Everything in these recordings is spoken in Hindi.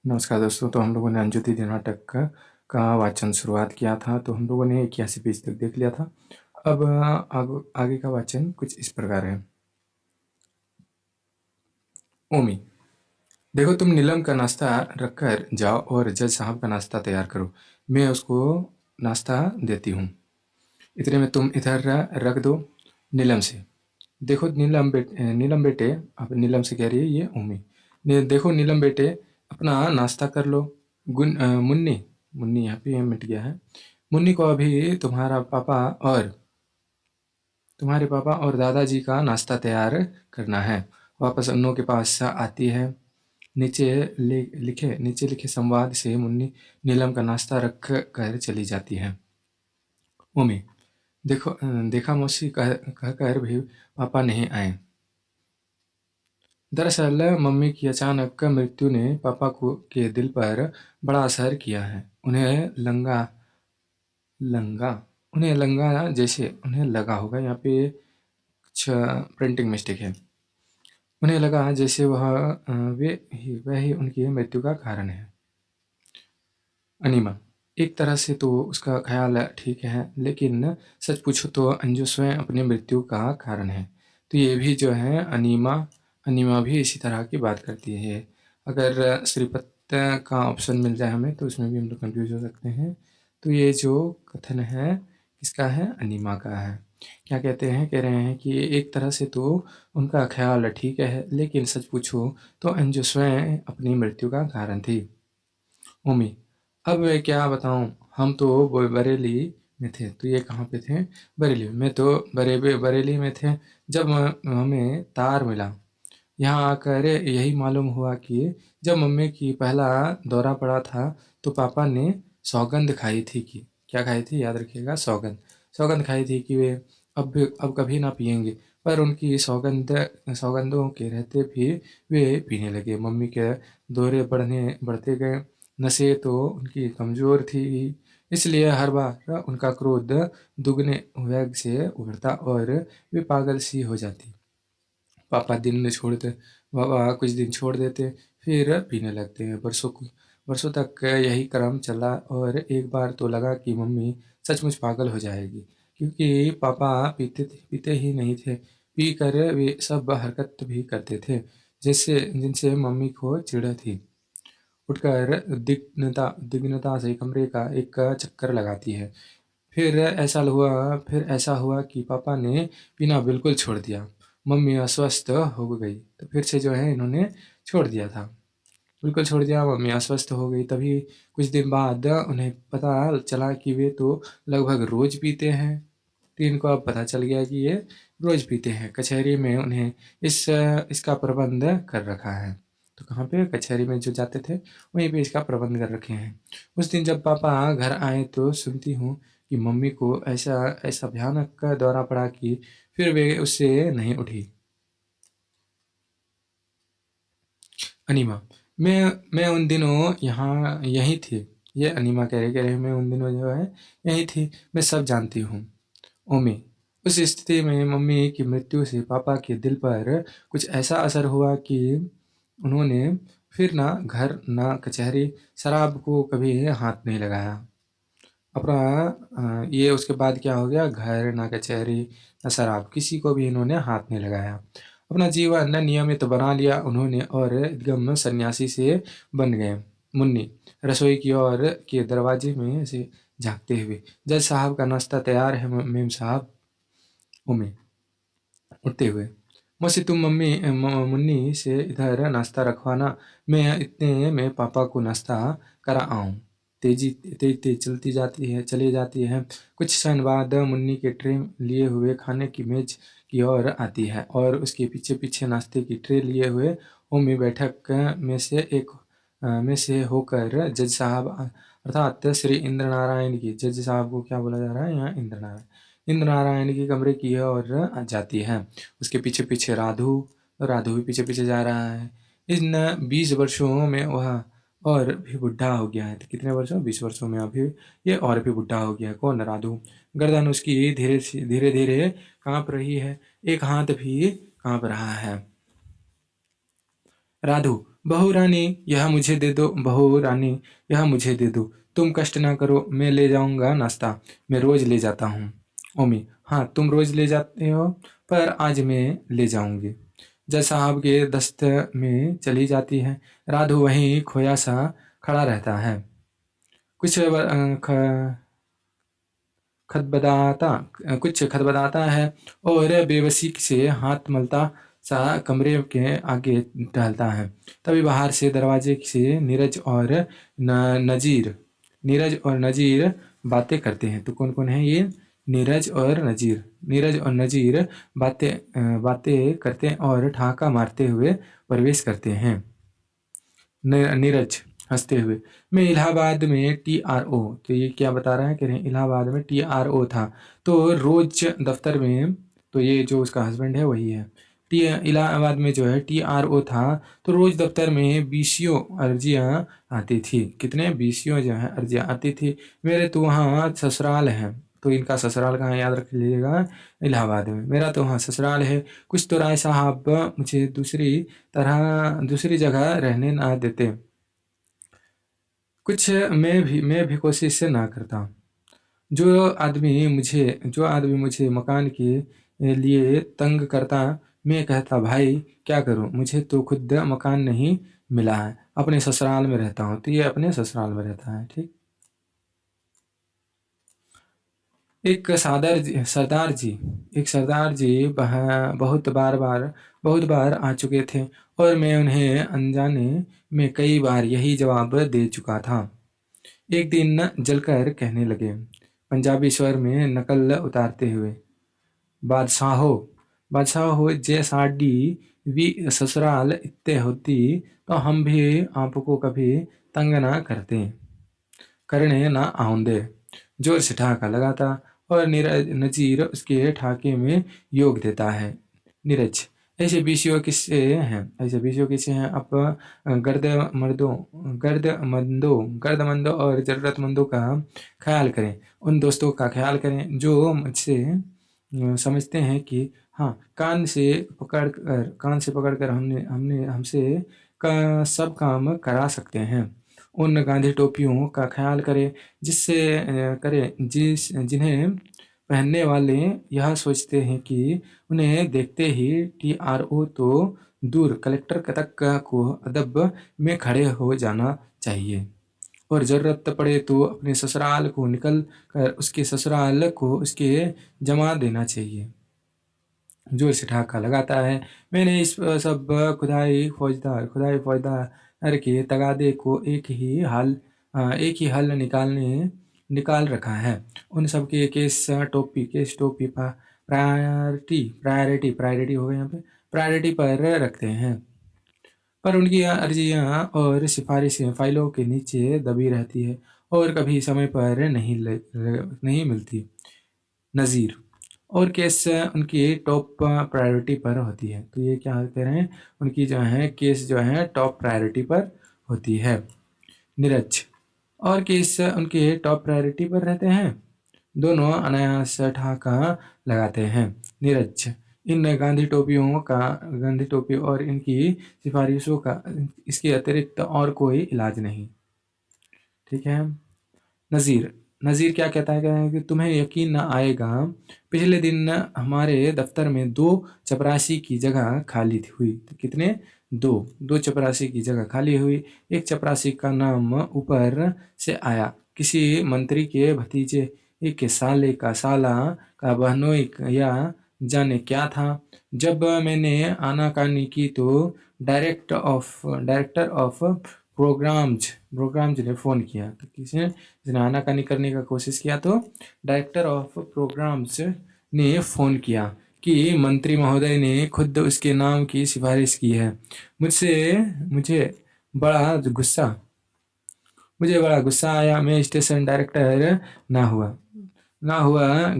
नमस्कार दोस्तों। तो हम लोगों ने अंजू दीदी नाटक का वाचन शुरुआत किया था। तो हम लोगों ने 81 पेज तक देख लिया था। अब आगे का वाचन कुछ इस प्रकार है। ओमी, देखो तुम नीलम का नाश्ता रखकर जाओ और जज साहब का नाश्ता तैयार करो। मैं उसको नाश्ता देती हूँ। इतने में तुम इधर रख दो नीलम से। देखो नीलम बेटे, अब नीलम से कह रही है ये ओमी। देखो नीलम बेटे, अपना नाश्ता कर लो। मुन्नी, मुन्नी यहाँ पे मिट गया है। मुन्नी को अभी तुम्हारे पापा और दादाजी का नाश्ता तैयार करना है। वापस अन्नों के पास आती है। नीचे लिखे संवाद से मुन्नी नीलम का नाश्ता रख कर चली जाती है। ओमी, देखा मौसी कहकर भी पापा नहीं आए। दरअसल मम्मी की अचानक मृत्यु ने पापा को के दिल पर बड़ा असर किया है। लंगा उन्हें लगा होगा, यहाँ पे कुछ प्रिंटिंग मिस्टेक है। उन्हें लगा जैसे वह ही उनकी मृत्यु का कारण है। अनीमा, एक तरह से तो उसका ख्याल ठीक है, लेकिन सच पूछो तो अंजू स्वयं अपनी मृत्यु का कारण है। तो ये भी जो है अनीमा भी इसी तरह की बात करती है। अगर श्रीपत का ऑप्शन मिल जाए हमें तो उसमें भी हम लोग कंफ्यूज हो सकते हैं। तो ये जो कथन है किसका है? अनीमा का है। क्या कहते हैं? कह रहे हैं कि एक तरह से तो उनका ख्याल ठीक है, लेकिन सच पूछो तो अंजू स्वयं अपनी मृत्यु का कारण थी। ओमी, अब मैं क्या बताऊँ, हम तो बरेली में थे। तो ये कहाँ पे थे? बरेली में। मैं तो बरेली में थे जब हमें तार मिला। यहाँ आकर यही मालूम हुआ कि जब मम्मी की पहला दौरा पड़ा था तो पापा ने सौगंध खाई थी कि क्या खाई थी? याद रखिएगा, सौगंध। सौगंध खाई थी कि वे अब कभी ना पिएंगे। पर उनकी सौगंधों के रहते भी वे पीने लगे। मम्मी के दौरे बढ़ते गए। नशे तो उनकी कमज़ोर थी, इसलिए हर बार उनका क्रोध दुगने वेग से उभरता और वे पागल सी हो जाती। पापा कुछ दिन छोड़ देते, फिर पीने लगते हैं। बरसों तक यही क्रम चला और एक बार तो लगा कि मम्मी सचमुच पागल हो जाएगी, क्योंकि पापा पीते ही नहीं थे। पी कर वे सब हरकत भी करते थे जिनसे मम्मी को चिढ़ थी। उठकर दिग्नता से कमरे का एक चक्कर लगाती है। फिर ऐसा हुआ कि पापा ने पीना बिल्कुल छोड़ दिया। मम्मी अस्वस्थ हो गई तो फिर से जो है इन्होंने छोड़ दिया था। बिल्कुल छोड़ दिया, मम्मी अस्वस्थ हो गई। तभी कुछ दिन बाद उन्हें पता चला कि वे तो लगभग रोज़ पीते हैं। तो इनको अब पता चल गया कि ये रोज़ पीते हैं। कचहरी में उन्हें इसका प्रबंध कर रखा है। तो कहाँ पे? कचहरी में जो जाते थे वहीं पे इसका प्रबंध कर रखे हैं। उस दिन जब पापा घर आए तो सुनती हूँ कि मम्मी को ऐसा ऐसा भयानक दौरा पड़ा कि फिर वे उससे नहीं उठी। अनीमा, मैं उन दिनों यहीं थी। ये अनीमा कह रही मैं उन दिनों जो है यहीं थी, मैं सब जानती हूँ। ओमी, उस स्थिति में मम्मी की मृत्यु से पापा के दिल पर कुछ ऐसा असर हुआ कि उन्होंने फिर ना घर ना कचहरी, शराब को कभी हाथ नहीं लगाया। अपना ये उसके बाद क्या हो गया? घर ना कचहरी ना शराब, किसी को भी इन्होंने हाथ नहीं लगाया। अपना जीवन नियमित बना लिया उन्होंने और एकदम सन्यासी से बन गए। मुन्नी रसोई की ओर के दरवाजे में से झांकते हुए, जज साहब का नाश्ता तैयार है मेम साहब। उम्मी उठते हुए, मौसी तुम मुन्नी से इधर नाश्ता रखवाना, मैं इतने में पापा को नाश्ता करा आऊँ। तेज तेज चली जाती है। कुछ क्षण बाद मुन्नी के ट्रे लिए हुए खाने की मेज की ओर आती है और उसके पीछे पीछे नाश्ते की ट्रे लिए हुए ओमी बैठक में से होकर जज साहब अर्थात श्री इंद्र नारायण की, जज साहब को क्या बोला जा रहा है यहाँ? इंद्र नारायण की कमरे की ओर जाती है। उसके पीछे पीछे राधु भी पीछे पीछे जा रहा है। इन 20 वर्षों में वह और भी बुढ़ा हो गया है। तो कितने वर्षों? 20 वर्षों में अभी ये और भी बुढ़ा हो गया है। कौन? राधु। गर्दन उसकी धीरे धीरे कांप रही है, एक हाथ भी कांप रहा है। राधु, बहू रानी यह मुझे दे दो, बहू रानी यह मुझे दे दो। तुम कष्ट ना करो, मैं ले जाऊंगा नाश्ता, मैं रोज ले जाता हूँ। ओमी, हाँ तुम रोज ले जाते हो, पर आज मैं ले जाऊंगी। जज साहब के दस्त में चली जाती है। राधु वहीं खोया सा खड़ा रहता है। कुछ खदबदाता कुछ खदबदाता है और बेबसी से हाथ मलता सा कमरे के आगे टहलता है। तभी बाहर से दरवाजे से नीरज और नजीर बातें करते हैं। तो कौन कौन है ये? नीरज और नजीर बातें करते हैं और ठहाका मारते हुए प्रवेश करते हैं। नीरज हंसते हुए, मैं इलाहाबाद में TRO। तो ये क्या बता रहा है? कह रहे हैं इलाहाबाद में TRO था। तो रोज दफ्तर में, तो ये जो उसका हस्बैंड है वही है। टी इलाहाबाद में जो है TRO था। तो रोज दफ्तर में बीसियों अर्जियां आती थी। कितने? बीसियों जो है अर्जियां आती थी। मेरे तो वहाँ ससुराल है। तो इनका ससुराल कहाँ, याद रख लीजिएगा, इलाहाबाद में। मेरा तो वहाँ ससुराल है। कुछ तो राय साहब मुझे दूसरी जगह रहने ना देते। कुछ मैं भी कोशिश ना करता। जो आदमी मुझे मकान के लिए तंग करता, मैं कहता भाई क्या करूं, मुझे तो खुद मकान नहीं मिला है, अपने ससुराल में रहता हूं। तो ये अपने ससुराल में रहता है। ठीक। एक सरदार जी बहुत बार आ चुके थे और मैं उन्हें अनजाने में कई बार यही जवाब दे चुका था। एक दिन जलकर कहने लगे, पंजाबी स्वर में नकल उतारते हुए, बादशाहो बादशाहो जे साडी भी ससुराल इत्ते होती, तो हम भी आपको कभी तंग ना करने ना आउंदे। जोर से ठहाका लगाता और नजीर उसके ठहाके में योग देता है। नीरज, ऐसे बीसियों किस्से हैं। आप गर्द मर्दों गर्दमंदों और जरूरतमंदों का ख्याल करें। उन दोस्तों का ख्याल करें जो मुझसे समझते हैं कि हाँ, कान से पकड़ कर हमने हमने हमसे सब काम करा सकते हैं। उन गांधी टोपियों का ख्याल करें जिन्हें पहनने वाले यह सोचते हैं कि उन्हें देखते ही TRO तो दूर कलेक्टर तक को अदब में खड़े हो जाना चाहिए और ज़रूरत पड़े तो अपने ससुराल को निकल कर उसके ससुराल को उसके जमा देना चाहिए। जोर से ठहाका लगाता है। मैंने इस सब खुदाई फौजदार के तगादे को एक ही हल निकाल रखा है। उन सब के केस टोपी प्रायोरिटी हो गए यहाँ पे, प्रायोरिटी पर रखते हैं। पर उनकी अर्जियां और सिफारिशें फाइलों के नीचे दबी रहती है और कभी समय पर नहीं मिलती। नज़ीर, और केस उनकी टॉप प्रायोरिटी पर होती है। तो ये क्या कह रहे हैं? उनकी जो है केस जो है टॉप प्रायोरिटी पर होती है। नीरज, और केस उनके टॉप प्रायोरिटी पर रहते हैं। दोनों अनायास ठहाका लगाते हैं। नीरज, इन गांधी टोपी और इनकी सिफारिशों का इसके अतिरिक्त और कोई इलाज नहीं। ठीक है। नज़ीर नज़ीर क्या कहता है? कि तुम्हें यकीन न आएगा, पिछले दिन हमारे दफ्तर में दो चपरासी की जगह खाली हुई। तो कितने? दो चपरासी की जगह खाली हुई। एक चपरासी का नाम ऊपर से आया, किसी मंत्री के भतीजे के साले का साला का बहनोई या जाने क्या था। जब मैंने आनाकानी की तो डायरेक्टर ऑफ प्रोग्राम्स ने फ़ोन किया। तो जिसने आनाकानी करने का कोशिश किया, तो डायरेक्टर ऑफ प्रोग्राम्स ने फ़ोन किया कि मंत्री महोदय ने खुद उसके नाम की सिफारिश की है। मुझसे मुझे बड़ा गुस्सा मुझे बड़ा गुस्सा आया। मैं स्टेशन डायरेक्टर ना हुआ ना हुआ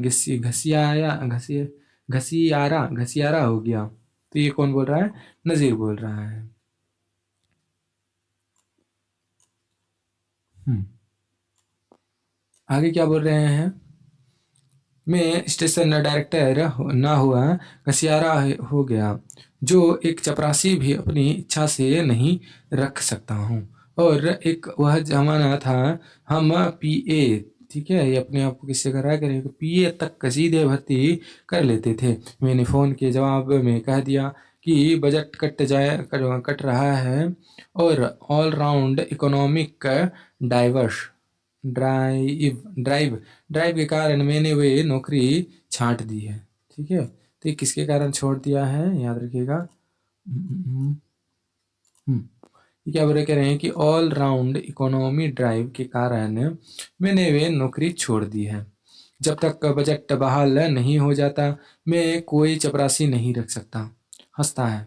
घसियारा हो गया। तो ये कौन बोल रहा है? नज़ीर बोल रहा है। आगे क्या बोल रहे हैं? मैं स्टेशन डायरेक्टर ना हुआ कसियारा हो गया, जो एक चपरासी भी अपनी इच्छा से नहीं रख सकता हूँ। और एक वह जमाना था, हम पीए, ठीक है, ये अपने आप को किससे कर रहा है, करें पीए तक सीधे भर्ती कर लेते थे। मैंने फ़ोन के जवाब में कह दिया कि बजट कट रहा है और all round economic diverse drive drive drive के कारण मैंने वे नौकरी छांट दी है। ठीक है, तो ये किसके कारण छोड़ दिया है, याद रखिएगा। ये क्या बोले, कह रहे हैं कि ऑल राउंड इकोनॉमी ड्राइव के कारण मैंने वे नौकरी छोड़ दी है। जब तक बजट बहाल नहीं हो जाता, मैं कोई चपरासी नहीं रख सकता। हंसता है।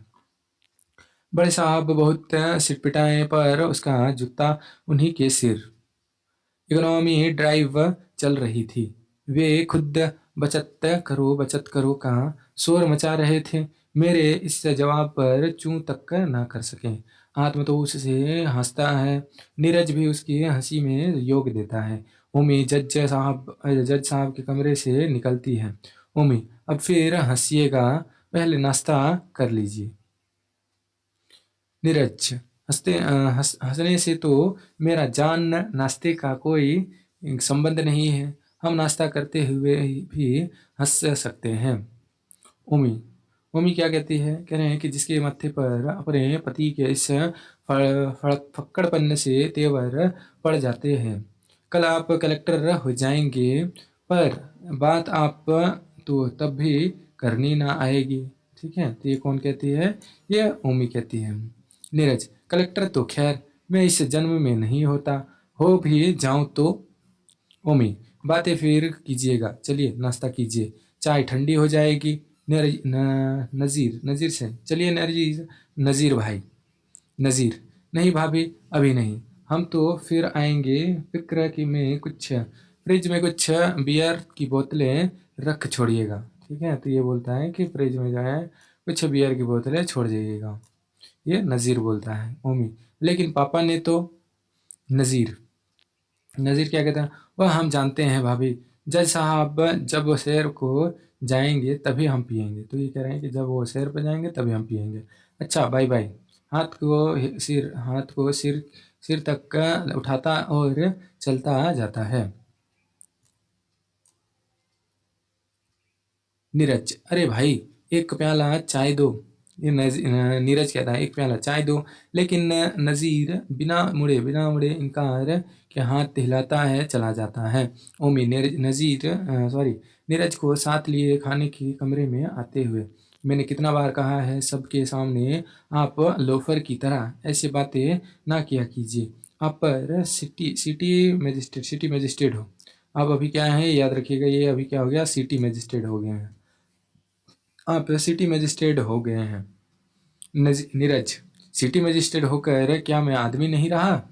बड़े साहब बहुत सिटपिटाए, पर उसका जूता उन्हीं के सिर। इकोनॉमी ड्राइव चल रही थी। वे खुद बचत करो का शोर मचा रहे थे। मेरे इस जवाब पर चूं तक ना कर सके। आत्म तो उससे हंसता है, नीरज भी उसकी हंसी में योग देता है। उमी जज साहब के कमरे से निकलती है। उमी, अब फिर हंसिएगा, पहले नाश्ता कर लीजिए। नीरज, हंसने से तो मेरा जान नाश्ते का कोई संबंध नहीं है। हम नाश्ता करते हुए भी हंस सकते हैं। उमी, उमी क्या कहती है, कह रहे हैं कि जिसके मत्थे पर अपने पति के इस फक्कड़पन से तेवर पड़ जाते हैं। कल आप कलेक्टर हो जाएंगे, पर बात आप तो तब भी करनी ना आएगी। ठीक है, तो ये कौन कहती है, ये उमी कहती है। नीरज, कलेक्टर तो खैर मैं इस जन्म में नहीं होता, हो भी जाऊं तो। ओमी, बातें फिर कीजिएगा, चलिए नाश्ता कीजिए, चाय ठंडी हो जाएगी। नज़ीर, नज़ीर से, चलिए नज़ीर, नज़ीर भाई। नज़ीर, नहीं भाभी, अभी नहीं, हम तो फिर आएंगे। फिक्र कि मैं कुछ फ्रिज में कुछ बियर की बोतलें रख छोड़िएगा। ठीक है, तो ये बोलता है कि फ्रिज में जो है कुछ बियर की बोतलें छोड़ जाइएगा। ये नज़ीर बोलता है। ओमी, लेकिन पापा ने तो। नज़ीर, नज़ीर क्या कहता है, वह हम जानते हैं भाभी, जज साहब जब वो शहर को जाएंगे तभी हम पिएंगे। तो ये कह रहे हैं कि जब वो शहर पर जाएंगे तभी हम पिएंगे। अच्छा, बाय बाय। हाथ को सिर तक का उठाता और चलता जाता है। नीरज, अरे भाई, एक प्याला चाय दो। ये नीरज कहता है, एक प्याला चाय दो। लेकिन नज़ीर बिना मुड़े इनकार के हाथ हिलाता है, चला जाता है। ओमी, नीरज को साथ लिए खाने के कमरे में आते हुए, मैंने कितना बार कहा है सबके सामने आप लोफर की तरह ऐसी बातें ना किया कीजिए। आप पर सिटी मजिस्ट्रेट हो। आप अभी क्या है, याद रखिएगा, ये अभी क्या हो गया, सिटी मजिस्ट्रेट हो गए हैं। आप सिटी मजिस्ट्रेट हो गए हैं। नीरज, सिटी मजिस्ट्रेट होकर क्या मैं आदमी नहीं रहा।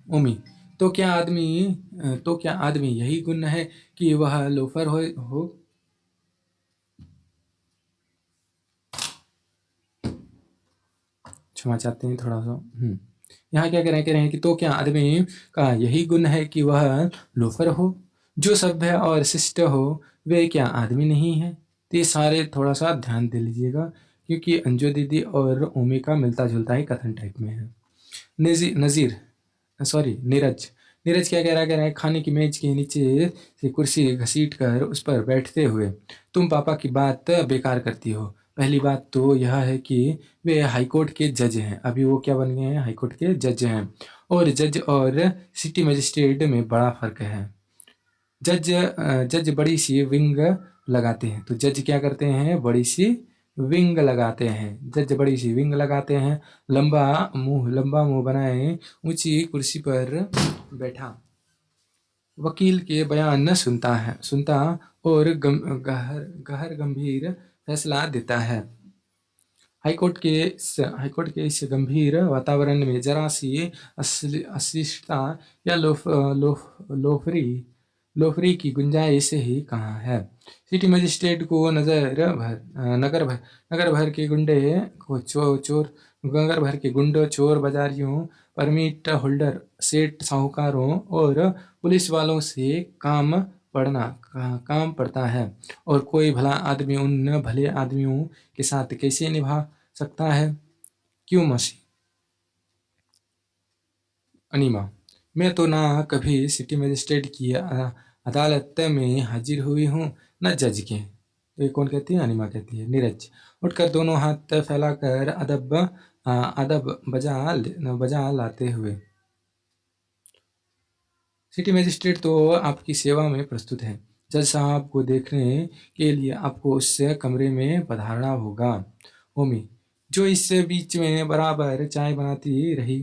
उमी, तो क्या आदमी यही गुण है कि वह लोफर हो। क्षमा चाहते हैं, थोड़ा सा। यहाँ क्या कह रहे हैं कि तो क्या आदमी का यही गुण है कि वह लोफर हो। जो सभ्य और शिष्ट हो, वे क्या आदमी नहीं है। तो ये सारे थोड़ा सा ध्यान दे लीजिएगा, क्योंकि अंजू दीदी और ओमी का मिलता जुलता ही कथन टाइप में है। नज़ीर, सॉरी, नीरज, नीरज क्या कह रहा है, खाने की मेज के नीचे से कुर्सी घसीट कर उस पर बैठते हुए, तुम पापा की बात बेकार करती हो। पहली बात तो यह है कि वे हाईकोर्ट के जज हैं। अभी वो क्या बन गए हैं, हाईकोर्ट के जज हैं। और जज और सिटी मजिस्ट्रेट में बड़ा फर्क है। जज बड़ी सी विंग लगाते हैं, तो जज क्या करते हैं, बड़ी सी विंग लगाते हैं। जज बड़ी सी विंग लगाते हैं। लंबा मुंह बनाए ऊंची कुर्सी पर बैठा वकील के बयान सुनता और गहर गंभीर फैसला देता है। हाईकोर्ट के इस गंभीर वातावरण में जरा सी अशिष्टता या लोफरी की गुंजाइश ही कहाँ है। सिटी मजिस्ट्रेट को नगर भर के गुंडों, चोर बाजारियों, परमिट होल्डर, सेठ साहूकारों और पुलिस वालों से काम पड़ना काम पड़ता है, और कोई भला आदमी उन भले आदमियों के साथ कैसे निभा सकता है? क्यों मसी? अनीमा: मैं तो ना कभी सिटी मजिस्ट्रेट की अदालत में हाजिर हुई हूँ, न जज के। तो ये कौन कहती है? अनीमा कहती है। नीरज उठकर दोनों हाथ फैलाकर अदब बजा लाते हुए: सिटी मजिस्ट्रेट तो आपकी सेवा में प्रस्तुत है। जज साहब को देखने के लिए आपको उस कमरे में पधारना होगा। होमी, जो इस बीच में बराबर चाय बनाती रही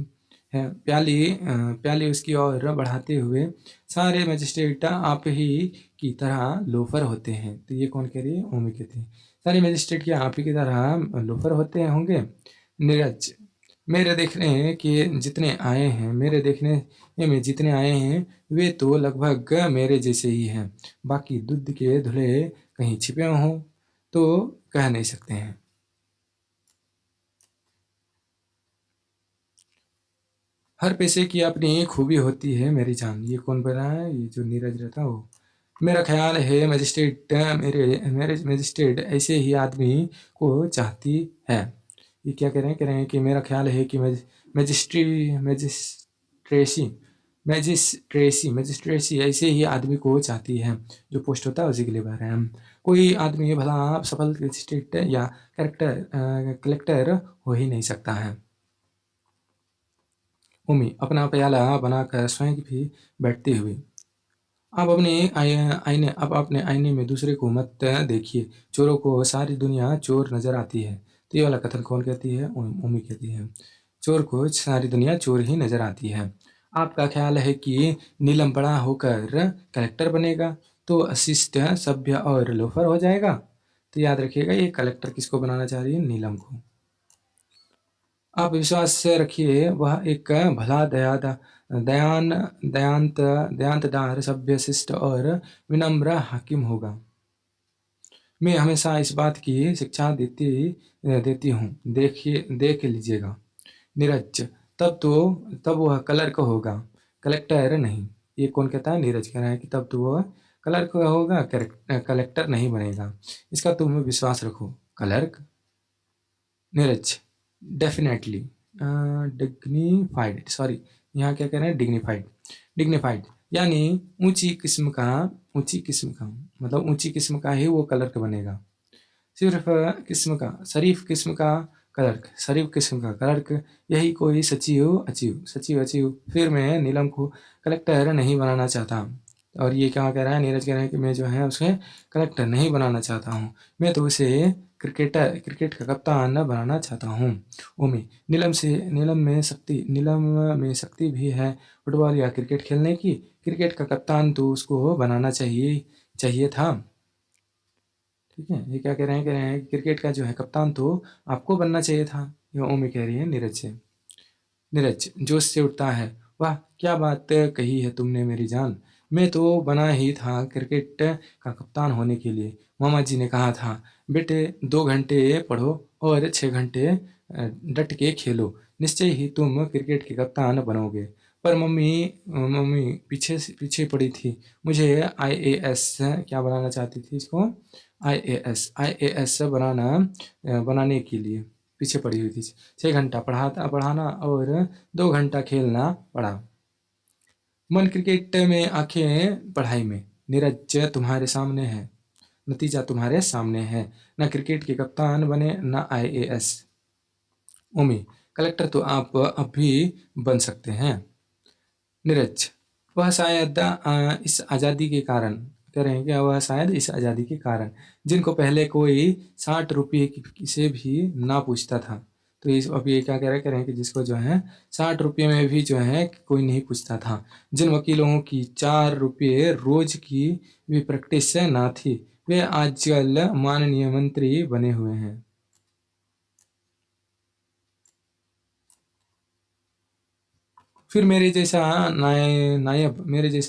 है, प्याली उसकी ओर बढ़ाते हुए: सारे मजिस्ट्रेट आप ही की तरह लोफर होते हैं। तो ये कौन कह रही है? होमी कहती है। सारे मजिस्ट्रेट क्या आप ही की तरह लोफर होते होंगे? नीरज: मेरे देखने में जितने आए हैं वे तो लगभग मेरे जैसे ही हैं। बाकी दूध के धुले कहीं छिपे हों तो कह नहीं सकते हैं। हर पेशे की अपनी खूबी होती है मेरी जान। ये कौन बोल रहा है? ये जो नीरज रहता है वो। मेरा ख्याल है मेरे मजिस्ट्रेट ऐसे ही आदमी को चाहती है। ये क्या कह रहे हैं? कह रहे हैं कि मेरा ख्याल है कि मजिस्ट्रेसी मजिस्ट्रेसी ऐसे ही आदमी को चाहती है। जो पोस्ट होता है उसी के लिए भर रहे हैं हम। कोई आदमी भला सफल मजिस्ट्रेट या कलेक्टर हो ही नहीं सकता है। उमी अपना प्याला बनाकर स्वयं भी बैठती हुई: आप अपने आईने में दूसरे को मत देखिए। चोरों को सारी दुनिया चोर नजर आती है। तो ये वाला कथन कौन कहती है? उमी कहती है। चोर को सारी दुनिया चोर ही नजर आती है। आपका ख्याल है कि नीलम बड़ा होकर कलेक्टर बनेगा तो अशिष्ट, सभ्य और लोफर हो जाएगा? तो याद रखिएगा, ये कलेक्टर किसको बनाना चाह रही है? नीलम को। आप विश्वास से रखिए, वह एक भला दयान दयांतदार, सभ्य, शिष्ट और विनम्र हाकिम होगा। मैं हमेशा इस बात की शिक्षा देती हूँ। देख लीजिएगा। नीरज: तब वह क्लर्क होगा, कलेक्टर नहीं। ये कौन कहता है? नीरज कह रहा है कि तब तो वह क्लर्क होगा, कलेक्टर नहीं बनेगा। इसका तुम विश्वास रखो। Clerk? Neeraj: definitely dignified, sorry यहाँ क्या कह रहे हैं? डिग्निफाइड। डिग्निफाइड यानी ऊंची किस्म का, मतलब ऊंची किस्म का ही वो क्लर्क बनेगा। सिर्फ किस्म का, शरीफ किस्म का क्लर्क, शरीफ किस्म का क्लर्क, यही कोई सचिव अचीव। फिर मैं नीलम को कलेक्टर नहीं बनाना चाहता। और ये क्या कह रहा है? नीरज कह रहा है कि मैं जो है उसे कलेक्टर नहीं बनाना चाहता हूँ, मैं तो उसे क्रिकेट का कप्तान बनाना चाहता हूँ। ओमी: नीलम में शक्ति भी है फुटबॉल या क्रिकेट खेलने की। क्रिकेट का कप्तान तो उसको बनाना चाहिए था। ठीक है, ये क्या कह रहे हैं? कह रहे हैं कि क्रिकेट का जो है कप्तान तो आपको बनना चाहिए था। ये ओमी कह रही है नीरज से। नीरज जोश से उठता है: वाह, क्या बात कही है तुमने मेरी जान। मैं तो बना ही था क्रिकेट का कप्तान होने के लिए। मामा जी ने कहा था, बेटे 2 घंटे पढ़ो और 6 घंटे डट के खेलो, निश्चय ही तुम क्रिकेट के कप्तान बनोगे। पर मम्मी पीछे पड़ी थी। मुझे आईएएस क्या बनाना चाहती थी इसको? आईएएस बनाने के लिए पीछे पड़ी हुई थी। 6 घंटा पढ़ाना और 2 घंटा खेलना पड़ा। मन क्रिकेट में, आंखें पढ़ाई में। नीरज तुम्हारे सामने है, नतीजा तुम्हारे सामने है। न क्रिकेट के कप्तान बने, न आईएएस। उमी: कलेक्टर तो आप अब भी बन सकते हैं। नीरज: वह शायद इस आज़ादी के कारण, कह रहे हैं कि वह शायद इस आज़ादी के कारण, जिनको पहले कोई 60 रुपये से भी ना पूछता था। तो इस अब ये क्या कह रहे हैं कि जिसको जो है 60 रुपये में भी जो है कोई नहीं पूछता था, जिन वकीलों की 4 रुपये रोज की भी प्रैक्टिस ना थी, वे आजकल माननीय मंत्री बने हुए हैं। फिर मेरे जैसा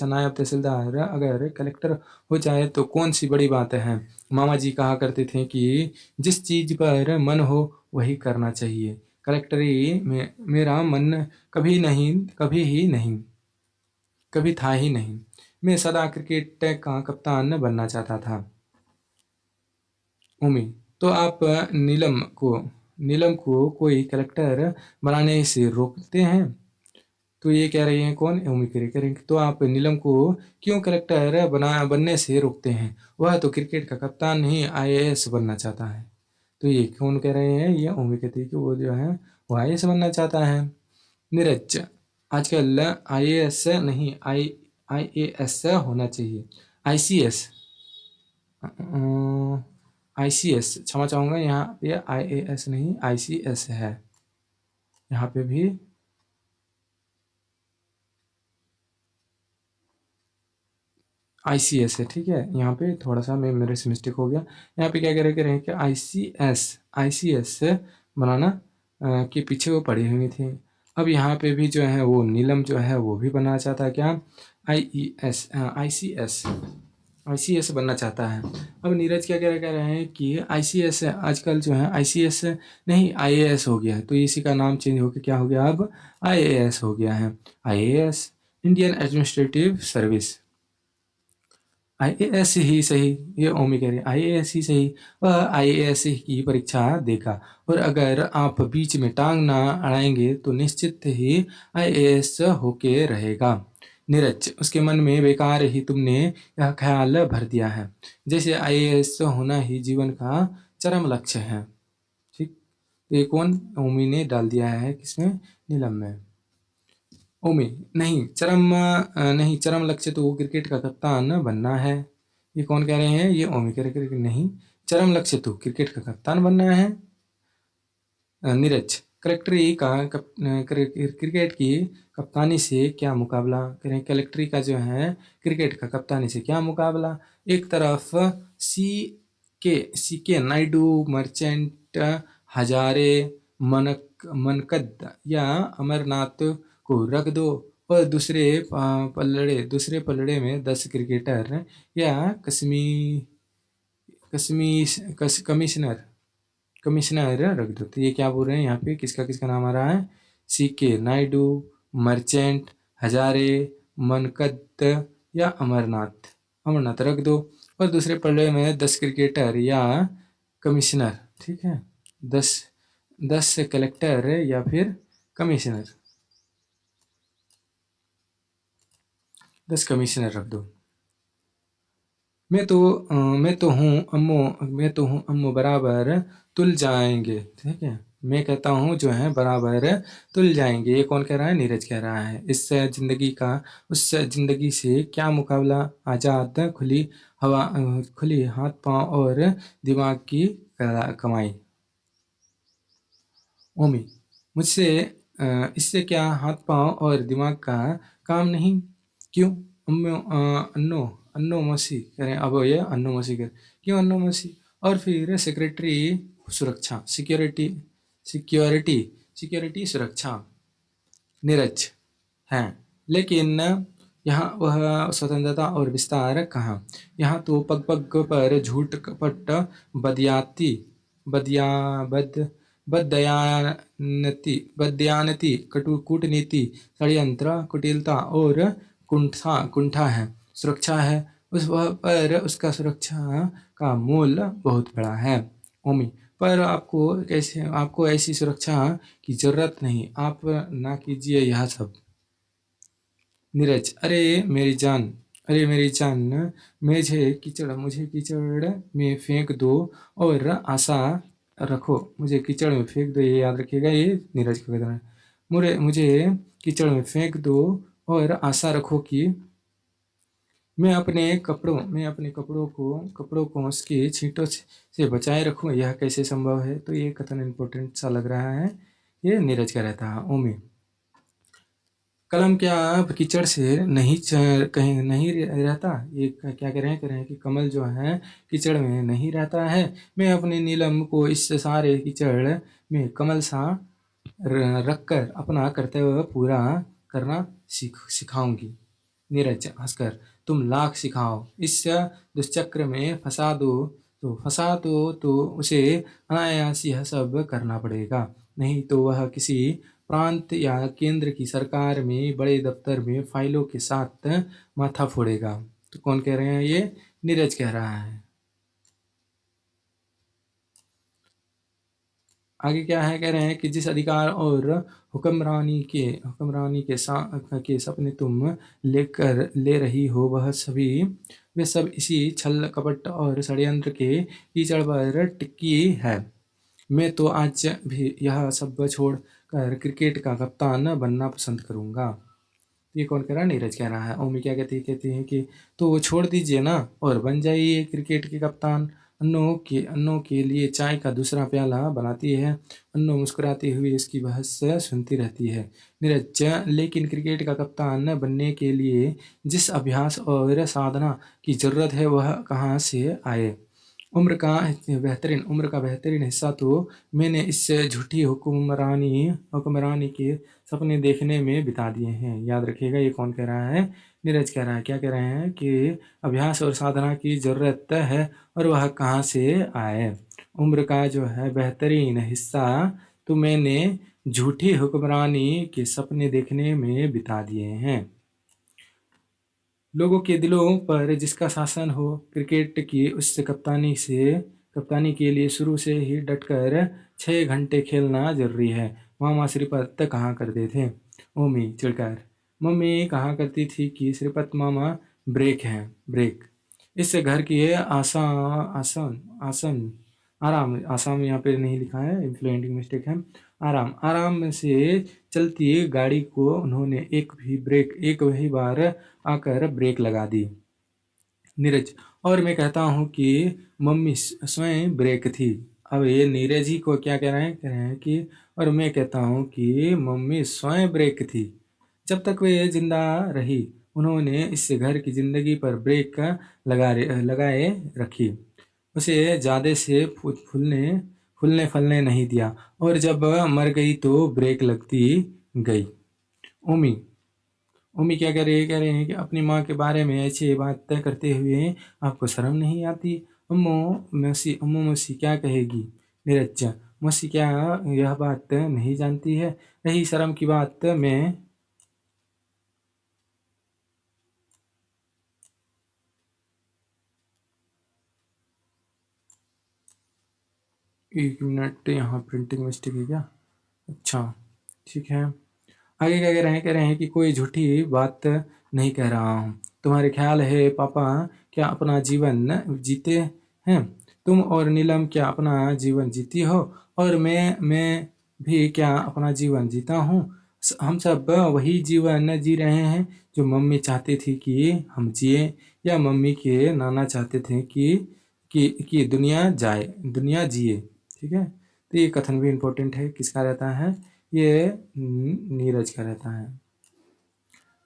नायब तहसीलदार अगर कलेक्टर हो जाए तो कौन सी बड़ी बात है। मामा जी कहा करते थे कि जिस चीज पर मन हो वही करना चाहिए। कलेक्टरी में मेरा मन कभी ही नहीं, कभी था ही नहीं। मैं सदा क्रिकेट का कप्तान बनना चाहता था। उमी, तो आप नीलम को कोई कलेक्टर बनाने से रोकते हैं? तो ये कह रही हैं कौन? उमी कह रही तो आप नीलम को क्यों कलेक्टर बनने से रोकते हैं? वह तो क्रिकेट का कप्तान नहीं आईएएस बनना चाहता है। तो ये कौन कह रहे हैं? ये उमी कहती है कि वो जो है वो आईएएस बनना चाहता है। नीरज, आजकल आईएएस नहीं आईएएस होना चाहिए। आईसीएस आईसीएस क्षमा चाहूँगा, यहाँ पे आईएएस नहीं आईसीएस है। यहाँ पे भी आईसीएस है, ठीक है। यहाँ पे थोड़ा सा मेरे से मिस्टेक हो गया। यहाँ पे क्या कह रहे हैं कि आईसीएस बनाना के पीछे वो पड़ी हुई थी। अब यहाँ पे भी जो है वो नीलम जो है वो भी बनना चाहता है क्या? आईसीएस बनना चाहता है। अब नीरज क्या कह रहे हैं कि आईसीएस आजकल जो है आईसीएस नहीं आईएएस हो गया है। तो इसी का नाम चेंज होकर क्या हो गया? अब आईएएस हो गया है। IAS, Indian administrative service. IAS ही सही, ये ओमी कह रही है आईएएस ही सही। वह आईएएस की परीक्षा देगा और अगर आप बीच में टांग ना अड़ाएंगे तो निश्चित ही आईएएस होके रहेगा। नीरज, उसके मन में बेकार ही तुमने यह ख्याल भर दिया है जैसे आईएएस होना ही जीवन का चरम लक्ष्य है। ठीक, ये कौन? ओमी ने डाल दिया है किसमें? नीलम में। ओमी, नहीं चरम लक्ष्य तो क्रिकेट का कप्तान बनना है। ये कौन कह रहे हैं? ये ओमी कह रहे हैं नहीं, चरम लक्ष्य तो क्रिकेट का कप्तान बनना है। नीरज, क्रिकेट की कप्तानी से क्या मुकाबला? कह रहे हैं कलेक्ट्री का जो है क्रिकेट का कप्तानी से क्या मुकाबला? एक तरफ सी के नायडू, मर्चेंट, हजारे, मनकद या अमरनाथ को रख दो और दूसरे पलड़े में 10 क्रिकेटर या कमिश्नर कमिश्नर रख दो। तो ये क्या बोल रहे हैं यहाँ पे? किसका किसका नाम आ रहा है? सी के नायडू, मर्चेंट, हजारे, मनकद या अमरनाथ रख दो और दूसरे पलड़े में 10 क्रिकेटर या कमिश्नर। ठीक है, 10 कलेक्टर या फिर कमिश्नर, 10 कमिश्नर रख दो। मैं तो हूँ अम्मो बराबर तुल जाएंगे। ठीक है, मैं कहता हूँ जो है बराबर तुल जाएंगे। ये कौन कह रहा है? नीरज कह रहा है। इस जिंदगी का उस जिंदगी से क्या मुकाबला? आज़ाद खुली हवा, खुली हाथ पांव और दिमाग की कमाई। ओमी, मुझसे इससे क्या हाथ पांव और दिमाग का काम नहीं? क्यों? अन्नो अन्नो मसी करें। अब ये अन्नो मसी करें, क्यों अन्नो मसी? और फिर सेक्रेटरी सुरक्षा, सिक्योरिटी सिक्योरिटी सुरक्षा। नीरज, हैं, लेकिन यहाँ वह स्वतंत्रता और विस्तार कहाँ? यहाँ तो पग पग पर झूठ कपट बदियाती बदिया बद बदयानती कूटनीति, षड्यंत्र, कुटिलता और कुंठा है। सुरक्षा है उस वह पर उसका सुरक्षा का मूल्य बहुत बड़ा है। ओमी, पर आपको ऐसी सुरक्षा की जरूरत नहीं, आप ना कीजिए यह सब। नीरज, अरे मेरी जान, मुझे कीचड़ में फेंक दो और आशा रखो। मुझे कीचड़ में फेंक दो, ये याद रखिएगा, ये नीरज का कहना है। मुझे कीचड़ में फेंक दो और आशा रखो कि मैं अपने कपड़ों को उसके छींटों से बचाए रखूं। यह कैसे संभव है? तो ये कथन इम्पोर्टेंट सा लग रहा है। ये नीरज का रहता है। ओमी, कलम क्या कीचड़ से कहीं नहीं रहता? ये क्या कह रहे हैं कि कमल जो है कीचड़ में नहीं रहता है। मैं अपने नीलम को इस सारे कीचड़ में कमल सा रखकर अपना कर्तव्य पूरा करना सिखाऊंगी। नीरज हंसकर, तुम लाख सिखाओ, इस दुष्चक्र में फंसा दो तो उसे अनायास यह सब करना पड़ेगा। नहीं तो वह किसी प्रांत या केंद्र की सरकार में बड़े दफ्तर में फाइलों के साथ माथा फोड़ेगा। तो कौन कह रहे हैं? ये नीरज कह रहा है। आगे क्या है? कह रहे हैं कि जिस अधिकार और हुक्मरानी के सपने तुम लेकर ले रही हो, वे सब इसी छल कपट और षड्यंत्र के कीचड़ पर टिकी है। मैं तो आज भी यह सब छोड़कर क्रिकेट का कप्तान बनना पसंद करूंगा। ये कौन कह रहा है? नीरज कह रहा है। ओमी क्या कहती है कि तो वो छोड़ दीजिए ना और बन जाइए क्रिकेट के कप्तान। अन्नों के लिए चाय का दूसरा प्याला बनाती है। अन्नू मुस्कुराती हुई इसकी बहस सुनती रहती है। नीरज, लेकिन क्रिकेट का कप्तान बनने के लिए जिस अभ्यास और साधना की जरूरत है वह कहाँ से आए? उम्र का बेहतरीन हिस्सा तो मैंने इस झूठी हुक्मरानी के सपने देखने में बिता दिए हैं। याद रखिएगा, ये कौन कह रहा है? नीरज कह रहा है। क्या कह रहे हैं? कि अभ्यास और साधना की ज़रूरत है और वह कहाँ से आए? उम्र का जो है बेहतरीन हिस्सा तो मैंने झूठी हुक्मरानी के सपने देखने में बिता दिए हैं। लोगों के दिलों पर जिसका शासन हो, क्रिकेट की उस कप्तानी के लिए शुरू से ही डटकर 6 घंटे खेलना जरूरी है। मामा श्रीपत कहा करते थे। ओमी चिढ़कर। मम्मी कहा करती थी कि श्रीपत मामा ब्रेक है, ब्रेक। इस घर की आसान आसन आराम, आसाम यहाँ पे नहीं लिखा है, इन्फ्लुएंटिंग मिस्टेक है। आराम आराम से चलती गाड़ी को उन्होंने एक ही बार आकर ब्रेक लगा दी। नीरज, और मैं कहता हूँ कि मम्मी स्वयं ब्रेक थी। अब ये नीरज ही को क्या कह रहे हैं? कह रहे हैं कि और मैं कहता हूँ कि मम्मी स्वयं ब्रेक थी। जब तक वे जिंदा रही उन्होंने इस घर की जिंदगी पर ब्रेक लगाए रखी। उसे ज़्यादा से फूलने फलने नहीं दिया और जब मर गई तो ब्रेक लगती गई। ओमी ओमी क्या कह रहे हैं कि अपनी माँ के बारे में ऐसी बात तय करते हुए आपको शर्म नहीं आती? अम्मू मौसी क्या कहेगी? नीरज, मौसी क्या यह बात नहीं जानती है? रही शर्म की बात, मैं एक मिनट, यहाँ प्रिंटिंग मिस्टेक है क्या? अच्छा, ठीक है। आगे क्या कह रहे हैं? कह रहे हैं कि कोई झूठी बात नहीं कह रहा हूँ। तुम्हारे ख्याल है पापा क्या अपना जीवन जीते हैं? तुम और नीलम क्या अपना जीवन जीती हो? और मैं भी क्या अपना जीवन जीता हूँ? हम सब वही जीवन जी रहे हैं जो मम्मी चाहती थी कि हम जिए, या मम्मी के नाना चाहते थे कि दुनिया जिए। ठीक है, तो ये कथन भी इम्पोर्टेंट है। किसका रहता है? ये नीरज का रहता है।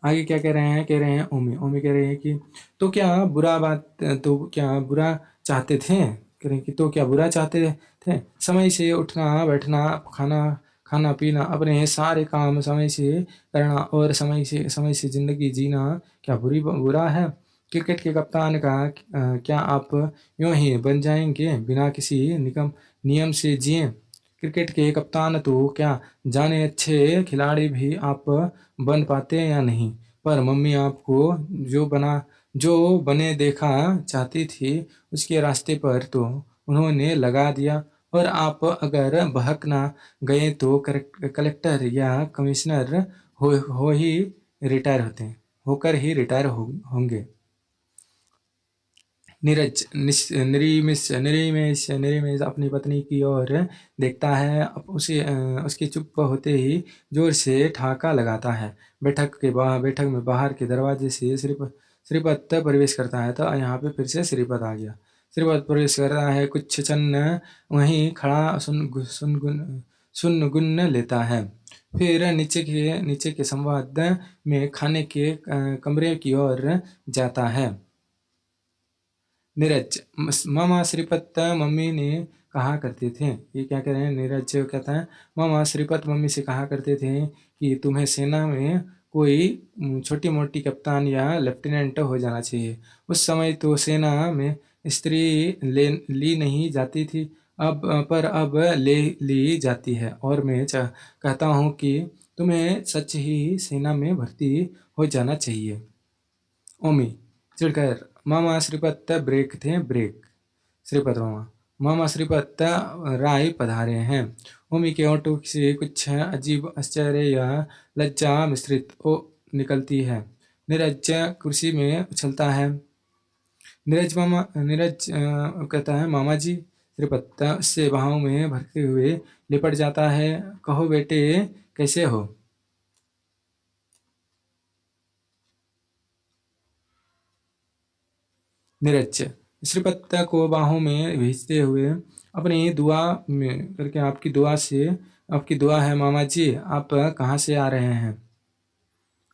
आगे क्या कह रहे हैं? कह रहे हैं ओमी ओमी कह रहे हैं कि तो क्या बुरा चाहते थे? कह रहे हैं कि तो क्या बुरा चाहते थे? समय से उठना बैठना, खाना खाना पीना, अपने सारे काम समय से करना और समय से जिंदगी जीना क्या बुरा है? क्रिकेट के कप्तान का क्या आप यूं ही बन जाएंगे बिना किसी नियम से जिए? क्रिकेट के कप्तान तो क्या जाने अच्छे खिलाड़ी भी आप बन पाते या नहीं? पर मम्मी आपको जो बना जो बने देखा चाहती थी उसके रास्ते पर तो उन्होंने लगा दिया, और आप अगर बहक ना गए तो कलेक्टर या कमिश्नर हो ही रिटायर होंगे। नीरज निरिमिस अपनी पत्नी की ओर देखता है। उसके चुप होते ही जोर से ठहाका लगाता है। बैठक में बाहर के दरवाजे से श्रीपत प्रवेश करता है। तो यहाँ पे फिर से श्रीपत आ गया। श्रीपत प्रवेश कर रहा है, कुछ क्षण वहीं खड़ा सुन गुन लेता है, फिर नीचे के संवाद में खाने के कमरे की ओर जाता है। नीरज, मामा श्रीपत मम्मी ने कहा करते थे। ये क्या कह रहे हैं? नीरज कहता है मामा श्रीपत मम्मी से कहा करते थे कि तुम्हें सेना में कोई छोटी मोटी कप्तान या लेफ्टिनेंट हो जाना चाहिए। उस समय तो सेना में स्त्री ली नहीं जाती थी। अब ले ली जाती है और मैं कहता हूँ कि तुम्हें सच ही सेना में भर्ती हो जाना चाहिए। ओमी चिढ़कर, मामा श्रीपत ब्रेक थे ब्रेक। श्रीपत मामा, मामा श्रीपत राय पधारे हैं। ओमी के होठों से कुछ अजीब आश्चर्य या लज्जा मिश्रित ओ निकलती है। नीरज कुर्सी में उछलता है। नीरज कहता है, मामा जी। त्रिपत्ता उससे बाहों में भरते हुए लिपट जाता है। कहो बेटे, कैसे हो? नीरज श्रीपत्ता को बाहों में भेजते हुए, अपनी दुआ में करके, आपकी दुआ है मामा जी। आप कहाँ से आ रहे हैं?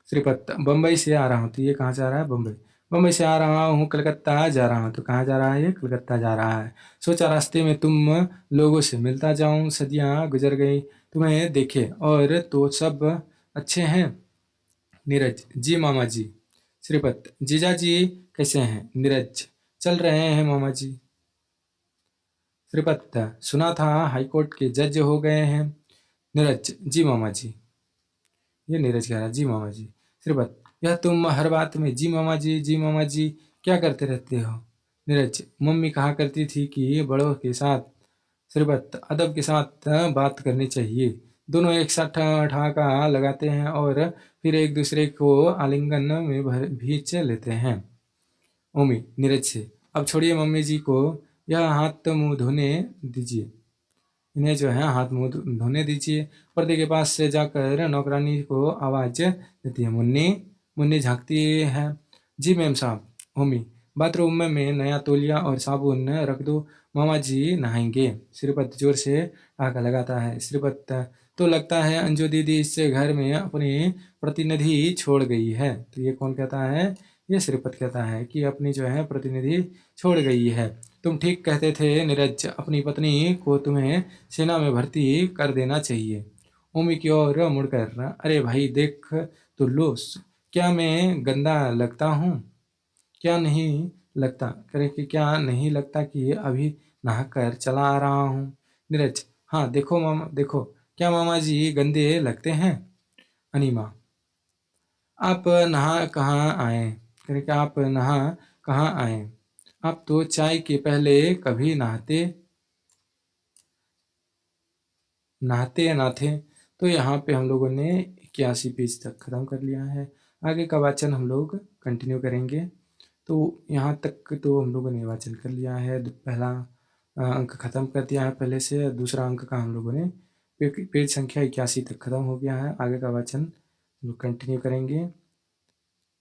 श्रीपत, बम्बई से आ रहा हूँ। तो ये कहाँ से आ रहा है? बम्बई। बम्बई से आ रहा हूँ, कलकत्ता जा रहा हूँ। तो कहाँ जा रहा है? ये कलकत्ता जा रहा है। सोचा रास्ते में तुम लोगों से मिलता जाऊँ। सदियाँ गुजर गई, तुम्हें देखे। और तो सब अच्छे हैं? नीरज, जी मामा जी। श्रीपत, जीजा जी कैसे हैं? नीरज, चल रहे हैं मामा जी। श्रीपत, सुना था हाईकोर्ट के जज हो गए हैं। नीरज, जी मामा जी। ये नीरज कह रहा, जी मामा जी। श्रीपत, यह तुम हर बात में जी मामा जी क्या करते रहते हो? नीरज, मम्मी कहा करती थी कि बड़ों के साथ, श्रीपत, अदब के साथ बात करनी चाहिए। दोनों एक साथ ठहाका लगाते हैं और फिर एक दूसरे को आलिंगन में भर भींच लेते हैं। ओमी नीरज से, अब छोड़िए मम्मी जी को, यह हाथ मुंह धोने दीजिए। इन्हें जो है हाथ मुंह धोने दीजिए। पर्दे के पास से जाकर नौकरानी को आवाज देती है, मुन्नी। मुन्नी झांकती है, जी मैम साहब। होमी, बाथरूम में नया तौलिया और साबुन रख दो, मामा जी नहाएंगे। श्रीपत जोर से ठहाका लगाता है। श्रीपत, तो लगता है अंजू दीदी इस घर में अपनी प्रतिनिधि छोड़ गई है। तो ये कौन कहता है? ये श्रीपत कहता है कि अपनी जो है प्रतिनिधि छोड़ गई है। तुम ठीक कहते थे नीरज, अपनी पत्नी को तुम्हें सेना में भर्ती कर देना चाहिए। ओमी की ओर मुड़कर, अरे भाई देख तो लो, क्या मैं गंदा लगता हूँ? क्या नहीं लगता? करे कि क्या नहीं लगता कि अभी नहाकर चला आ रहा हूँ? नीरज, हाँ देखो मामा, देखो क्या मामा जी गंदे लगते हैं। अनीमा, आप नहा कहाँ आए? करे कि आप नहा कहाँ आए? आप तो चाय के पहले कभी नहाते नहाते ना थे। तो यहाँ पे हम लोगों ने 81 पेज तक ख़त्म कर लिया है। आगे का वाचन हम लोग कंटिन्यू करेंगे। तो यहाँ तक तो हम लोगों ने वाचन कर लिया है। पहला अंक ख़त्म कर दिया है पहले से। दूसरा अंक का हम लोगों ने पेज संख्या 81 तक ख़त्म हो गया है। आगे का वाचन हम लोग कंटिन्यू करेंगे।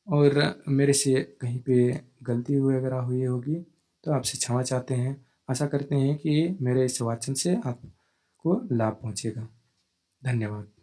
और मेरे से कहीं पे गलती वगैरह हुई होगी तो आपसे क्षमा चाहते हैं। आशा करते हैं कि मेरे इस वाचन से आपको लाभ पहुँचेगा। धन्यवाद।